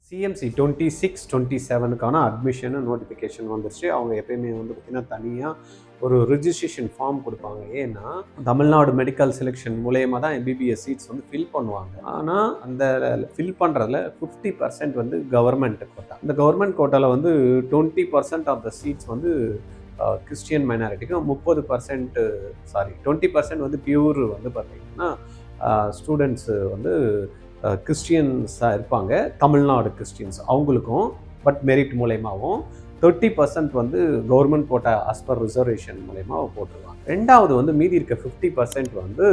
CMC 26-27க்கான admission notification வந்துருச்சு. அவங்க எப்பயுமே வந்து பார்த்திங்கன்னா தனியாக ஒரு ரிஜிஸ்ட்ரேஷன் ஃபார்ம் கொடுப்பாங்க. ஏன்னா தமிழ்நாடு மெடிக்கல் செலெக்ஷன் மூலயமா தான் எம்பிபிஎஸ் சீட்ஸ் வந்து ஃபில் பண்ணுவாங்க. ஆனால் அந்த ஃபில் பண்ணுறதுல 50% வந்து கவர்மெண்ட் கோட்டா. இந்த கவர்மெண்ட் கோட்டாவில் வந்து 20% ஆஃப் த சீட்ஸ் வந்து கிறிஸ்டியன் மைனாரிட்டிக்கும் 20% வந்து பியூர் வந்து பார்த்திங்கன்னா ஸ்டூடெண்ட்ஸ் வந்து கிறிஸ்டியன்ஸாக இருப்பாங்க, தமிழ்நாடு கிறிஸ்டியன்ஸ் அவங்களுக்கும், பட் மெரிட் மூலயமாவும் 30% வந்து government quota as per reservation மூலயமா போட்டுருவாங்க. ரெண்டாவது வந்து மீதி இருக்க 50% வந்து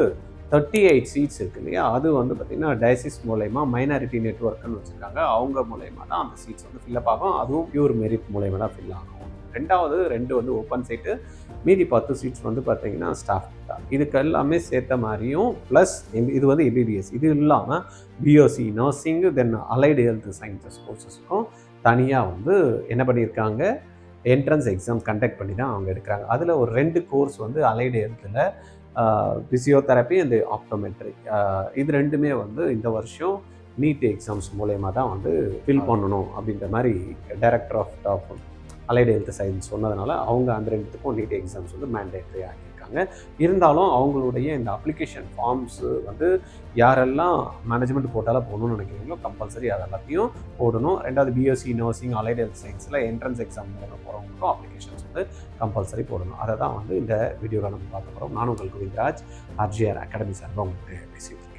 38 சீட்ஸ் இருக்கு இல்லையா, அது வந்து பார்த்திங்கன்னா டயசிஸ் மூலயமா மைனாரிட்டி நெட்ஒர்க்னு வச்சுருக்காங்க, அவங்க மூலயமா தான் அந்த சீட்ஸ் வந்து ஃபில்லப் ஆகும். அதுவும் பியூர் மெரிட் மூலயமா தான் ஃபில் ஆகும். ரெண்டாவது 2 வந்து ஓப்பன் சீட்டு, மீதி 10 சீட்ஸ் வந்து பார்த்தீங்கன்னா ஸ்டாஃப் தான். இதுக்கு எல்லாமே சேர்த்த மாதிரியும் ப்ளஸ் இது வந்து எம்பிபிஎஸ், இது இல்லாமல் பிஎஸ்சி நர்சிங் தென் அலைடு ஹெல்த் சயின்சஸ் கோர்சஸ்க்கும் தனியாக வந்து என்ன பண்ணியிருக்காங்க, என்ட்ரன்ஸ் எக்ஸாம் கண்டக்ட் பண்ணி தான் அவங்க எடுக்கிறாங்க. அதில் ஒரு 2 கோர்ஸ் வந்து அலைடு ஹெல்த்தில் ஃபிசியோதெரப்பி அண்ட் ஆப்டோமெட்ரி, இது ரெண்டுமே வந்து இந்த வருஷம் நீட் எக்ஸாம்ஸ் மூலயமா தான் வந்து ஃபில் பண்ணணும் அப்படின்ற மாதிரி director of top allied health science சொன்னதுனால அவங்க அந்த 2த்துக்கும் நீட் எக்ஸாம்ஸ் வந்து மேண்டேட்ரி ஆகியிருக்காங்க. இருந்தாலும் அவங்களுடைய இந்த அப்ளிகேஷன் ஃபார்ம்ஸு வந்து யாரெல்லாம் மேனேஜ்மெண்ட் போட்டாலும் போகணும்னு நினைக்கிறீங்களோ கம்பல்சரி அது எல்லாத்தையும் போடணும். ரெண்டாவது பிஎஸ்சி நர்சிங் அலைடு ஹெல்த் சயின்ஸில் என்ட்ரன்ஸ் எக்ஸாம் போகிறவங்களுக்கும் அப்ளிகேஷன்ஸ் வந்து கம்பல்சரி போடணும். அதை தான் வந்து இந்த வீடியோவில் நம்ம பார்க்க போகிறோம். நான் உங்களுக்கு கோவிந்தராஜ், ஆர்ஜிஆர் அகாடமி சார்பாக உங்களுக்கு பேசிட்டு இருக்கேன்.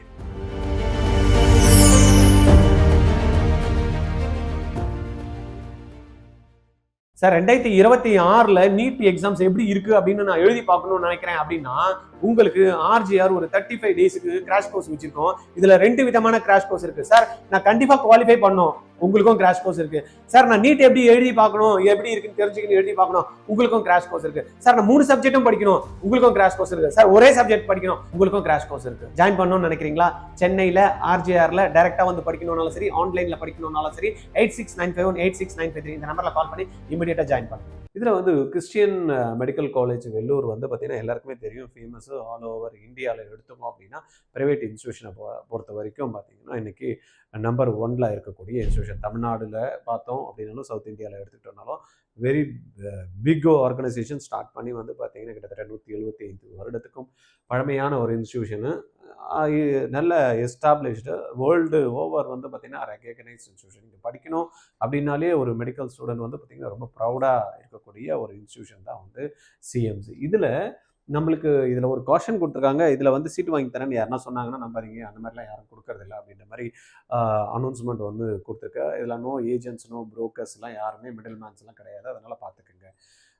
சார் 2026 நீட் எக்ஸாம்ஸ் எப்படி இருக்கு அப்படின்னு நான் எழுதி பார்க்கணும்னு நினைக்கிறேன் அப்படின்னா, உங்களுக்கு ஆர்ஜிஆர் ஒரு 35 டேஸுக்கு கிராஷ் கோர்ஸ் வச்சிருக்கோம். இதுல 2 விதமான கிராஷ் கோர்ஸ் இருக்கு. சார் நான் கண்டிப்பா குவாலிஃபை பண்ணோம், உங்களுக்கும் கிராஷ் கோர்ஸ் இருக்கு. சார் நான் நீட் எப்படி எழுதி பார்க்கணும், எப்படி இருக்குன்னு தெரிஞ்சுக்கணும் எழுதி பார்க்கணும், உங்களுக்கும் கிராஷ் கோர்ஸ் இருக்கு. சார் நான் 3 சப்ஜெக்டும் படிக்கணும், உங்களுக்கும் கிராஷ் கோர்ஸ் இருக்கு. சார் ஒரே சப்ஜெக்ட் படிக்கணும், உங்களுக்கும் கிராஷ் கோர்ஸ் இருக்கு. ஜாயின் பண்ணணும்னு நினைக்கிறீங்களா? சென்னையில ஆர்ஜிஆர்ல டைரக்டா வந்து படிக்கணும்னாலும் சரி, ஆன்லைன்ல படிக்கணும்னாலும் சரி, 8695186953 இந்த நம்பர்ல கால் பண்ணி இமிடியேட்டா ஜாயின் பண்ணுங்க. இதுல வந்து கிறிஸ்டியன் மெடிக்கல் காலேஜ் வெள்ளூர் வந்து பார்த்தீங்கன்னா எல்லாருக்குமே தெரியும், ஃபேமஸ் ஆல் ஓவர் இந்தியாவில் எடுத்தோம் அப்படின்னா பிரைவேட் இன்ஸ்டியூஷனை பொறுத்த வரைக்கும் பார்த்தீங்கன்னா இன்னைக்கு நம்பர் 1ல இருக்கக்கூடிய இன்ஸ்டியூஷன். தமிழ்நாடுல பார்த்தோம் அப்படின்னாலும் சவுத் இந்தியாவில் எடுத்துக்கிட்டோம்னாலும் வெரி பிக் ஆர்கனைசேஷன் ஸ்டார்ட் பண்ணி வந்து பார்த்தீங்கன்னா கிட்டத்தட்ட 175 வருடத்துக்கும் பழமையான ஒரு இன்ஸ்டியூஷனு, நல்ல எஸ்டாப்ளிஷ்டு வேர்ல்டு ஓவர் வந்து பார்த்திங்கன்னா ரெகக்னைஸ்ட் இன்ஸ்டியூஷன். இங்கே படிக்கணும் அப்படின்னாலே ஒரு மெடிக்கல் ஸ்டூடெண்ட் வந்து பார்த்திங்கன்னா ரொம்ப ப்ரௌடாக இருக்கக்கூடிய ஒரு இன்ஸ்டியூஷன் தான் வந்து சிஎம்சி. நம்மளுக்கு இதில் ஒரு காஷன் கொடுத்துருக்காங்க, இதில் வந்து சீட்டு வாங்கி தரேன்னு யாருன்னா சொன்னாங்கன்னா நம்பாதீங்க, அந்த மாதிரிலாம் யாரும் கொடுக்கறதில்ல அப்படின்ற மாதிரி அனௌன்ஸ்மெண்ட் வந்து கொடுத்துருக்க. இதில் நோ ஏஜென்ட்ஸ், நோ புரோக்கர்ஸ்லாம் யாருமே மிடில் மேன்ஸ்லாம் கிடையாது, அதனால் பார்த்துக்குங்க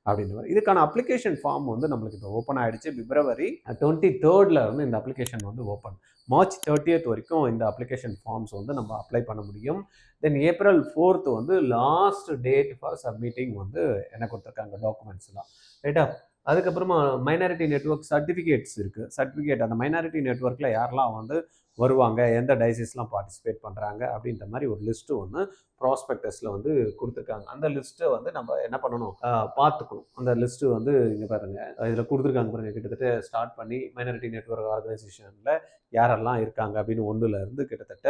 அப்படின்ற மாதிரி. இதுக்கான அப்ளிகேஷன் ஃபார்ம் வந்து நம்மளுக்கு இப்போ ஓப்பன் ஆகிடுச்சு. பிப்ரவரி 23 வந்து இந்த அப்ளிகேஷன் வந்து ஓப்பன். மார்ச் 30 வரைக்கும் இந்த அப்ளிகேஷன் ஃபார்ம்ஸ் வந்து நம்ம அப்ளை பண்ண முடியும். தென் April 4 வந்து லாஸ்ட் டேட் ஃபார் சப்மிட்டிங் வந்து என்ன கொடுத்துருக்காங்க டாக்குமெண்ட்ஸ்லாம், ரைட்டா. அதுக்கப்புறமா மைனாரிட்டி நெட்ஒர்க் சர்டிஃபிகேட்ஸ் இருக்குது. சர்டிஃபிகேட் அந்த மைனாரிட்டி நெட்ஒர்க்கில் யாரெல்லாம் வந்து வருவாங்க, எந்த டயசிஸ்லாம் பார்ட்டிசிபேட் பண்ணுறாங்க அப்படின்ற மாதிரி ஒரு லிஸ்ட்டு ஒன்று ப்ராஸ்பெக்டஸில் வந்து கொடுத்துருக்காங்க. அந்த லிஸ்ட்டை வந்து நம்ம என்ன பண்ணணும், பார்த்துக்கணும். அந்த லிஸ்ட்டு வந்து இங்கே பாருங்கள், இதில் கொடுத்துருக்காங்க பாருங்கள். கிட்டத்தட்ட ஸ்டார்ட் பண்ணி மைனாரிட்டி நெட்ஒர்க் ஆர்கனைசேஷனில் யாரெல்லாம் இருக்காங்க அப்படின்னு 1ல இருந்து கிட்டத்தட்ட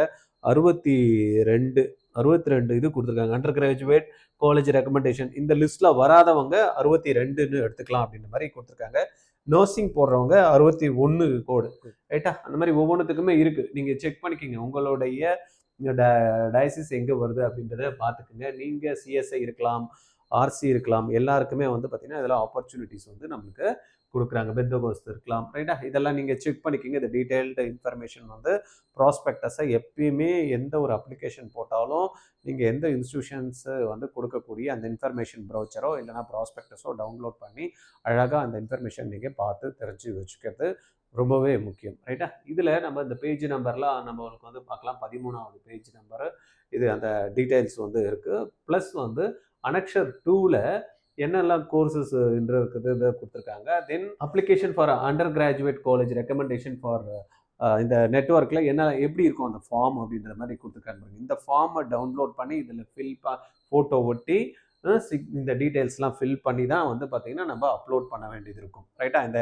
62 இது கொடுத்துருக்காங்க. அண்டர் கிராஜுவேட் காலேஜ் ரெக்கமெண்டேஷன் இந்த லிஸ்ட்டில் வராதவங்க 62ன்னு எடுத்துக்கலாம் அப்படின்ற மாதிரி கொடுத்துருக்காங்க. நர்சிங் போடுறவங்க 61 கோடு, ரைட்டா. அந்த மாதிரி ஒவ்வொன்றுத்துக்குமே இருக்குது, நீங்கள் செக் பண்ணிக்கோங்க. உங்களுடைய டயசிஸ் எங்கே வருது அப்படின்றத பார்த்துக்குங்க. நீங்கள் சிஎஸ்ஐ இருக்கலாம், ஆர்சி இருக்கலாம், எல்லாருக்குமே வந்து பார்த்திங்கன்னா இதில் ஆப்பர்ச்சுனிட்டிஸ் வந்து நம்மளுக்கு கொடுக்குறாங்க. பெந்தகோஸ்து இருக்கலாம், ரைட்டா. இதெல்லாம் நீங்கள் செக் பண்ணிக்கோங்க. இந்த டீட்டெயில்டு இன்ஃபர்மேஷன் வந்து ப்ராஸ்பெக்டஸை எப்பயுமே எந்த ஒரு அப்ளிகேஷன் போட்டாலும் நீங்கள் எந்த இன்ஸ்டியூஷன்ஸு வந்து கொடுக்கக்கூடிய அந்த இன்ஃபர்மேஷன் ப்ரௌச்சரோ இல்லைனா ப்ராஸ்பெக்டஸோ டவுன்லோட் பண்ணி அழகாக அந்த இன்ஃபர்மேஷன் நீங்கள் பார்த்து தெரிஞ்சு வச்சுக்கிறது ரொம்பவே முக்கியம், ரைட்டா. இதில் நம்ம இந்த பேஜ் நம்பர்லாம் நம்மளுக்கு வந்து பார்க்கலாம். 13வது பேஜ் நம்பரு இது அந்த டீட்டெயில்ஸ் வந்து இருக்குது. ப்ளஸ் வந்து அனெக்ஷர் 2ல் என்னெல்லாம் கோர்சஸ் இருக்குது இதை கொடுத்துருக்காங்க. தென் application for under graduate college recommendation for இந்த நெட்ஒர்க்கில் என்ன எப்படி இருக்கும் அந்த ஃபார்ம் அப்படின்ற மாதிரி கொடுத்துருக்காங்க. இந்த ஃபார்மை டவுன்லோட் பண்ணி இதில் ஃபோட்டோ ஒட்டி இந்த டீட்டெயில்ஸ்லாம் ஃபில் பண்ணி தான் வந்து பார்த்திங்கன்னா நம்ம அப்லோட் பண்ண வேண்டியது இருக்கும், ரைட்டா. இந்த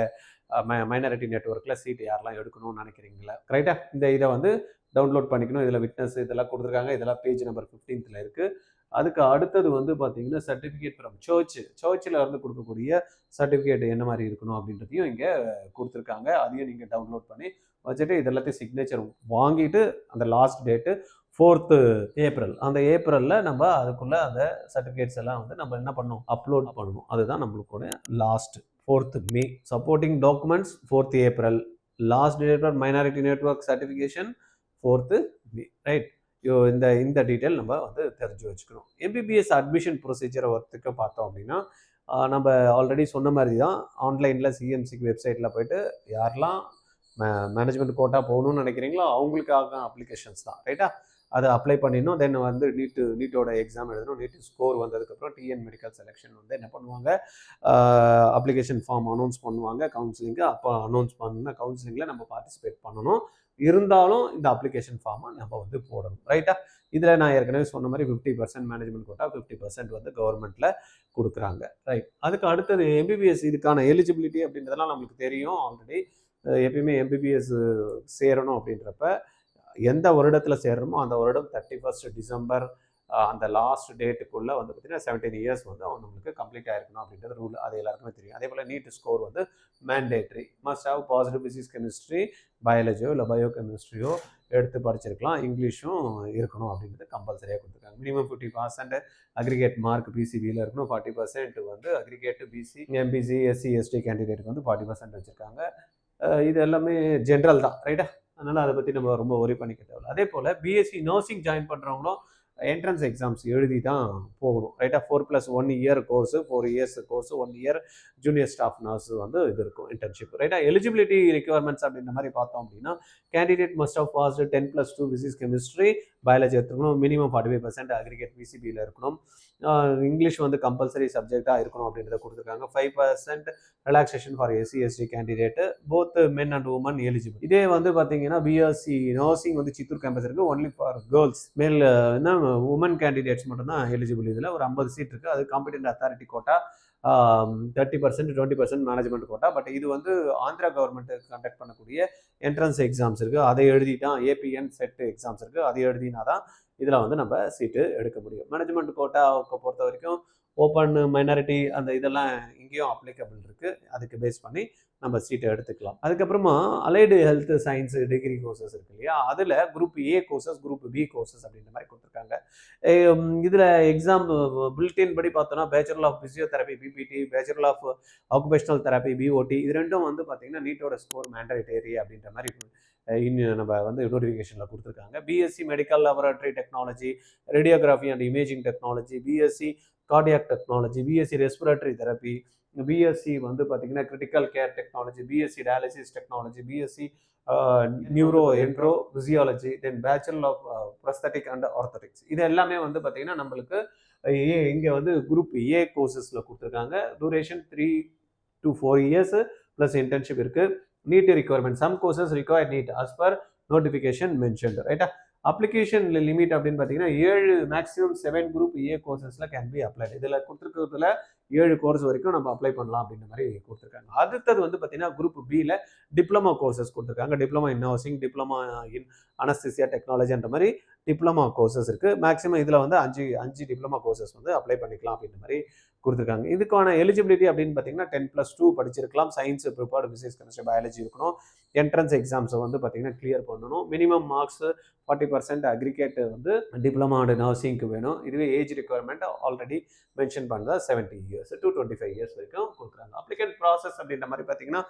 மைனாரிட்டி நெட்ஒர்க்கில் சீட்டு யாரெல்லாம் எடுக்கணும்னு நினைக்கிறீங்களா, ரைட்டா. இதை வந்து டவுன்லோட் பண்ணிக்கணும். இதில் விட்னஸ் இதெல்லாம் கொடுத்துருக்காங்க. இதெல்லாம் பேஜ் நம்பர் 15ல் இருக்குது. அதுக்கு அடுத்தது வந்து பார்த்தீங்கன்னா சர்டிஃபிகேட் ஃப்ரம் சர்ச்சில் இருந்து கொடுக்கக்கூடிய சர்டிஃபிகேட் என்ன மாதிரி இருக்கணும் அப்படின்றதையும் இங்கே கொடுத்துருக்காங்க. அதையும் நீங்கள் டவுன்லோட் பண்ணி வச்சுட்டு இது எல்லாத்தையும் சிக்னேச்சர் வாங்கிட்டு அந்த லாஸ்ட் டேட்டு 4th ஏப்ரல். அந்த ஏப்ரலில் நம்ம அதுக்குள்ளே அந்த சர்டிஃபிகேட்ஸ் எல்லாம் வந்து நம்ம என்ன பண்ணணும், அப்லோட் பண்ணணும். அதுதான் நம்மளுக்கு last 4th May. Supporting documents 4th April. Last date for minority network certification 4th May. Right. இந்த டீட்டெயில் நம்ம வந்து தெரிஞ்சு வச்சுக்கணும். எம்பிபிஎஸ் அட்மிஷன் ப்ரொசீஜரை ஒர்த்துக்கு பார்த்தோம் அப்படின்னா நம்ம ஆல்ரெடி சொன்ன மாதிரி தான் ஆன்லைனில் சிஎம்சிக்கு வெப்சைட்டில் போயிட்டு யாரெல்லாம் மேனேஜ்மெண்ட் கோட்டா போகணும்னு நினைக்கிறீங்களோ அவங்களுக்காக அப்ளிகேஷன்ஸ் தான். ரைட்டா? அதை அப்ளை பண்ணிடணும். தென் வந்து நீட்டோட எக்ஸாம் எழுதணும். நீட் ஸ்கோர் வந்ததுக்கப்புறம் டிஎன் மெடிக்கல் செலெக்ஷன் வந்து என்ன பண்ணுவாங்க, அப்ளிகேஷன் ஃபார்ம் அனௌன்ஸ் பண்ணுவாங்க கவுன்சிலிங்கு. அப்போ அனௌன்ஸ் பண்ண கவுன்சிலிங்கில் நம்ம பார்ட்டிசிபேட் பண்ணணும். இருந்தாலும் இந்த அப்ளிகேஷன் ஃபார்மை நம்ம வந்து போடணும். ரைட்டா? இதில் நான் ஏற்கனவே சொன்ன மாதிரி 50% மேனேஜ்மெண்ட் கோட்டா, 50% வந்து கவர்மெண்ட்டில் கொடுக்குறாங்க. ரைட். அதுக்கு அடுத்தது எம்பிபிஎஸ் இதுக்கான எலிஜிபிலிட்டி அப்படின்றதெல்லாம் நம்மளுக்கு தெரியும் ஆல்ரெடி. எப்பயுமே எம்பிபிஎஸ் சேரணும் அப்படின்றப்ப எந்த வருடத்தில் சேர்றோமோ அந்த வருடம் 31st டிசம்பர் அந்த லாஸ்ட் டேட்டுக்குள்ளே வந்து பார்த்திங்கன்னா 17 இயர்ஸ் வந்து நம்மளுக்கு கம்ப்ளீட் ஆகிருக்கணும் அப்படின்றது ரூல். அது எல்லாருக்குமே தெரியும். அதே போல் நீட் ஸ்கோர் வந்து mandatory. Must have positive physics, chemistry, பயாலஜியோ இல்லை பயோ கெமிஸ்ட்ரியோ எடுத்து படிச்சிருக்கலாம். இங்கிலீஷும் இருக்கணும் அப்படின்றது கம்பல்சரியாக கொடுத்துருக்காங்க. மினிமம் 50% அக்ரிகேட் மார்க் பிசிபியில் இருக்கணும். 40% வந்து aggregate BC, MBC, SC, ST கேண்டிடேட்டுக்கு வந்து 40% வச்சுருக்காங்க. இது எல்லாமே ஜென்ரல் தான். ரைட்டா? அதனால் அதை பற்றி நம்ம ரொம்ப ஒரி பண்ணிக்க தேவையில்லை. அதே போல் பிஎஸ்சி நர்சிங் ஜாயின் பண்ணுறவங்களும் என்ட்ரன்ஸ் எக்ஸாம்ஸ் எழுதி தான் போகணும். ரைட்டாக? 4+1 year course, 4 years course, 1 year junior staff nurse வந்து இது இருக்கும் இன்டர்ன்ஷிப். ரைட்டாக? எலிஜிபிலிட்டி ரெக்யர்மெண்ட்ஸ் அப்படின்ற மாதிரி பார்த்தோம் அப்படின்னா candidate must have passed 10+2 physics, chemistry, biology எடுத்துக்கணும். மினிமம் 45% அக்ரிகேட் பிசிபியில் இருக்கணும். இங்கிலீஷ் வந்து கம்பல்சரி சப்ஜெக்டாக இருக்கணும் அப்படின்றத கொடுத்துருக்காங்க. 5% relaxation for SC ST candidate, both men and women eligible. இதே வந்து பார்த்தீங்கன்னா பிஎஸ்சி நர்சிங் வந்து சித்தூர் கேம்பஸ் இருக்குது. Only for girls. மேல் என்ன உமன் கேண்டிடேட்ஸ் மட்டும்தான் எலிஜிபிள். இதில் ஒரு 50 சீட் இருக்குது. அது competent authority quota, 30%, 20% management quota. But இது வந்து ஆந்திரா கவர்மெண்ட் கண்டக்ட் பண்ணக்கூடிய என்ட்ரன்ஸ் எக்ஸாம்ஸ் இருக்குது. அதை எழுதி தான் ஏபிஎன் செட் எக்ஸாம்ஸ் இருக்குது. அதை எழுதினா தான் இதில் வந்து நம்ம சீட்டு எடுக்க முடியும். மேனேஜ்மெண்ட் கோட்டாவுக்கு பொறுத்த வரைக்கும் ஓப்பன், மைனாரிட்டி அந்த இதெல்லாம் இங்கேயும் அப்ளிகபிள் இருக்குது. அதுக்கு பேஸ் பண்ணி நம்ம சீட்டை எடுத்துக்கலாம். அதுக்கப்புறமா allied health science degree courses இருக்கு இல்லையா, அதில் group A courses, group B courses அப்படின்ற மாதிரி கொடுத்துருக்காங்க. இதில் எக்ஸாம் புல்லட்டின் படி பார்த்தோன்னா bachelor of physiotherapy BPT, bachelor of occupational therapy BOT, இது ரெண்டும் வந்து பார்த்தீங்கன்னா நீட்டோட ஸ்கோர் மேண்டேட்டரி அப்படின்ற மாதிரி இன்னும் நம்ம வந்து நோட்டிஃபிகேஷனில் கொடுத்துருக்காங்க. BSc medical laboratory technology, radiography and imaging technology, BSc cardiac technology, BSc respiratory therapy, BSc வந்து பார்த்தீங்கன்னா critical care technology, BSc dialysis technology, BSc neuro electro physiology, then bachelor of prosthetic and orthotics. இது எல்லாமே வந்து பார்த்தீங்கன்னா நம்மளுக்கு இங்கே வந்து group A கோர்சஸில் கொடுத்துருக்காங்க. Duration 3 to 4 years plus internship இருக்குது. NEET requirement, some courses require NEET as per notification mentioned. ரைட்டா? அப்ளிகேஷன் லிமிட் அப்படின்னு பார்த்தீங்கன்னா 7 மேக்ஸிமம் 7 குரூப் ஏ கோர்சஸில் கேன் பி அப்ளைட். இதில் கொடுத்துருக்கிறதுல 7 கோர்ஸ் வரைக்கும் நம்ம அப்ளை பண்ணலாம் அப்படின்ற மாதிரி கொடுத்துருக்காங்க. அடுத்தது வந்து பார்த்தீங்கன்னா குரூப் பியில் டிப்ளமா கோர்சஸ் கொடுத்துருக்காங்க. Diploma in nursing, diploma in anaesthesia டெக்னாலஜின்ற மாதிரி டிப்ளமா கோர்சஸ் இருக்குது. மேக்ஸிமம் இதில் வந்து 5 டிப்ளமா கோர்சஸ் வந்து அப்ளை பண்ணிக்கலாம் அப்படின்ற மாதிரி கொடுத்துருக்காங்க. இதுக்கான எலிஜிபிலிட்டி அப்படின்னு பார்த்தீங்கன்னா 10+2 படிச்சிருக்கலாம். Science prepared, physics, chemistry, biology இருக்கணும். என்ட்ரன்ஸ் எக்ஸாம்ஸை வந்து பார்த்தீங்கன்னா கிளியர் பண்ணணும். மினிமம் மார்க்ஸ் 40% அக்ரிகேட் வந்து டிப்ளமா அண்ட் நர்சிங்க்கு வேணும். இதுவே ஏஜ் ரெக்யர்மெண்ட் ஆல்ரெடி மென்ஷன் பண்ணுறதா 70 இயர்ஸ் to 25 இயர்ஸ் வரைக்கும் கொடுக்குறாங்க. அப்ளிகேஷன் ப்ராசஸ் அப்படின்ற மாதிரி பார்த்தீங்கன்னா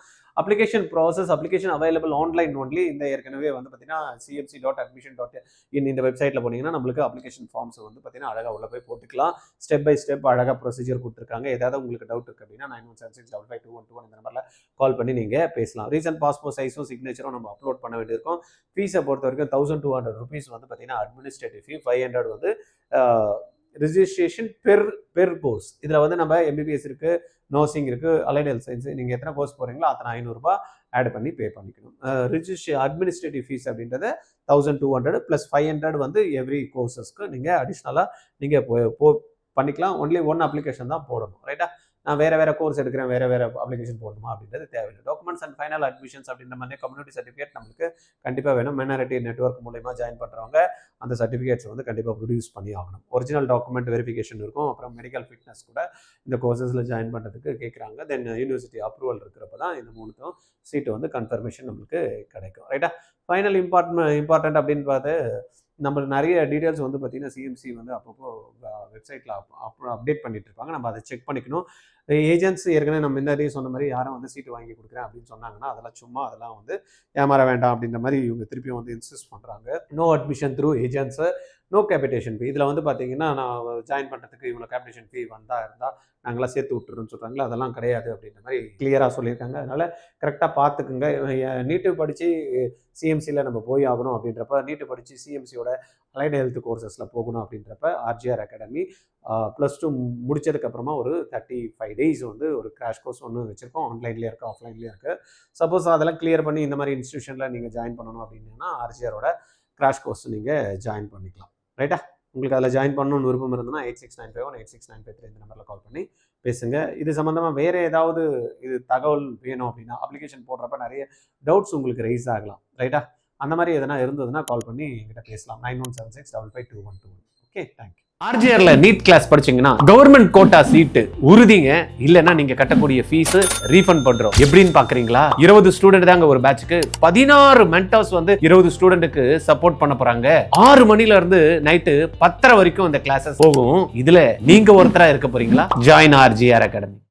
அப்ளிகேஷன் அவைலபிள் ஆன்லைன் ஒன்லி. இந்த ஏற்கனவே வந்து பார்த்தீங்கன்னா cmc.admission.in இந்த வெப்சைட்டில் போனீங்கன்னா நம்மளுக்கு அப்ளிகேஷன் ஃபார்ம்ஸ் வந்து பார்த்தீங்கன்னா அழகாக உள்ள போய் போட்டுக்கலாம். ஸ்டெப் பை ஸ்டெப் அழகாக ப்ரொசீஜர் கொடுத்துருக்காங்க. ஏதாவது உங்களுக்கு டவுட் இருக்குது அப்படின்னா 9176552121 இந்த நம்பரில் கால் பண்ணி நீங்கள் பேசலாம். ரீசன்ட் பாஸ்போர்ட் சைஸும் சிக்னேச்சரும் நம்ம அப்லோட் பண்ண வேண்டியிருக்கும். ஃபீஸை பொறுத்த வரைக்கும் 1200 rupees வந்து பார்த்தீங்கன்னா அட்மினிஸ்ட்ரேட்டிவ் ஃபீ, 500 வந்து ரிஜிஸ்ட்ரேஷன் பெர் கோர்ஸ். இதில் வந்து நம்ம எம்பிபிஎஸ் இருக்குது, நர்சிங் இருக்குது, அலைட் ஹெல்த் சயின்ஸ், நீங்கள் எத்தனை கோர்ஸ் போகிறீங்களோ அத்தனை 500 ரூபாய் ஆட் பண்ணி பே பண்ணிக்கணும். அட்மினிஸ்ட்ரேட்டிவ் ஃபீஸ் அப்படின்றத 1200 + 500 வந்து எவ்ரி கோர்சஸ்க்கு நீங்கள் அடிஷ்னலாக நீங்கள் பண்ணிக்கலாம். ஒன்லி 1 அப்ளிகேஷன் தான் போடணும். ரைட்டா? நான் வேற கோர்ஸ் எடுக்கிறேன், வேற அப்ளிகேஷன் போடணுமா அப்படின்றது தேவையில்லை. டாக்குமெண்ட்ஸ் அண்ட் ஃபைனல் அட்மிஷன்ஸ் அப்படின்ற மாதிரி கம்யூனிட்டி சர்டிஃபிகேட் நம்மளுக்கு கண்டிப்பாக வேணும். மைனாரிட்டி நெட்வொர்க் மூலமா ஜாயின் பண்ணுறவங்க அந்த சர்டிஃபிகேட்ஸ் வந்து கண்டிப்பாக ப்ரொடியூஸ் பண்ணி ஆகணும். ஒரிஜினல் டாக்குமெண்ட் வெரிஃபிகேஷன் இருக்கும். அப்புறம் மெடிக்கல் ஃபிட்னஸ் கூட இந்த கோர்சஸில் ஜாயின் பண்ணுறதுக்கு கேட்குறாங்க. தென் யூனிவர்சிட்டி அப்ரூவல் இருக்கிறப்ப தான் இந்த 3த்தும் சீட்டு வந்து கன்ஃபர்மேஷன் நம்மளுக்கு கிடைக்கும். ரைட்டா? ஃபைனல் இம்பார்ட்டன்ட் அப்படின்னு பார்த்து நம்மளுக்கு நிறைய டீட்டெயில்ஸ் வந்து பார்த்தீங்கன்னா சிஎம்சி வந்து அப்பப்போ வெப்சைட்டில் அப்டேட் பண்ணிட்டு இருப்பாங்க. நம்ம அதை செக் பண்ணிக்கணும். ஏஜென்ட்ஸ் ஏற்கனவே நம்ம முன்னாடியே சொன்ன மாதிரி யாரும் வந்து சீட்டு வாங்கி கொடுக்குறேன் அப்படின்னு சொன்னாங்கன்னா அதெல்லாம் வந்து ஏமாற வேண்டாம் அப்படின்ற மாதிரி இவங்க திருப்பியும் வந்து இன்சிஸ்ட் பண்ணுறாங்க. No admission through agents, no capitation fee. இதில் வந்து பார்த்தீங்கன்னா நான் ஜாயின் பண்ணுறதுக்கு இவ்வளோ கேபிடேஷன் ஃபீ இருந்தால் நாங்களாம் சேர்த்து விட்டுருன்னு சொல்கிறாங்களே, அதெல்லாம் கிடையாது அப்படின்ற மாதிரி கிளியராக சொல்லியிருக்காங்க. அதனால் கரெக்டாக பார்த்துக்குங்க. நீட்டு படித்து சிஎம்சியில் நம்ம போய் ஆகணும் அப்படின்றப்ப, நீட்டு படித்து சிஎம்சியோட அலைடு ஹெல்த் கோர்சஸில் போகணும் அப்படின்றப்ப ஆர்ஜிஆர் அகாடமி +2 முடிச்சதுக்கப்புறமா ஒரு 35 days வந்து ஒரு கிராஷ் கோர்ஸ் ஒன்று வச்சுருக்கோம். ஆன்லைன்லேயே இருக்குது, ஆஃப்லைன்லேயே இருக்குது. சப்போஸ் அதெல்லாம் கிளியர் பண்ணி இந்த மாதிரி இன்ஸ்டியூஷனில் நீங்கள் ஜாயின் பண்ணணும் அப்படின்னா ஆர்ஜிஆரோட கிராஷ் கோர்ஸ் நீங்கள் ஜாயின் பண்ணிக்கலாம். ரைட்டா? உங்களுக்கு அதில் ஜாயின் பண்ணணும்னு விருப்பம் இருந்ததுன்னா 8695 8695 இந்த நம்பரில் கால் பண்ணி பேசுங்க. இது சம்மந்தமாக வேறு ஏதாவது தகவல் வேணும் அப்படின்னா அப்ளிகேஷன் போடுறப்ப நிறைய டவுட்ஸ் உங்களுக்கு ரைஸ் ஆகலாம். ரைட்டா? அந்த மாதிரி எதனா இருந்ததுன்னா கால் பண்ணி எங்கிட்ட பேசலாம். 9176552121. Okay, thank you. ஆர்ஜிஆர்ல நீட் கிளாஸ் படிச்சீங்கன்னா கவர்மெண்ட் கோட்டா சீட்டு உறுதிங்க. இல்லைன்னா நீங்க கட்டக்கூடிய ஃபீஸ் ரீஃபண்ட் பண்றோம். எப்படின்னு பாக்குறீங்களா? 20 ஸ்டூடெண்ட் தாங்க ஒரு பேட்சுக்கு. 16 மென்டர்ஸ் வந்து 20 ஸ்டூடெண்ட்டுக்கு சப்போர்ட் பண்ண போறாங்க. 6 மணில இருந்து நைட்டு 10:30 வரைக்கும் இந்த கிளாஸஸ் போகும். இதுல நீங்க ஒருத்தரா இருக்க போறீங்களா? Join RGR academy.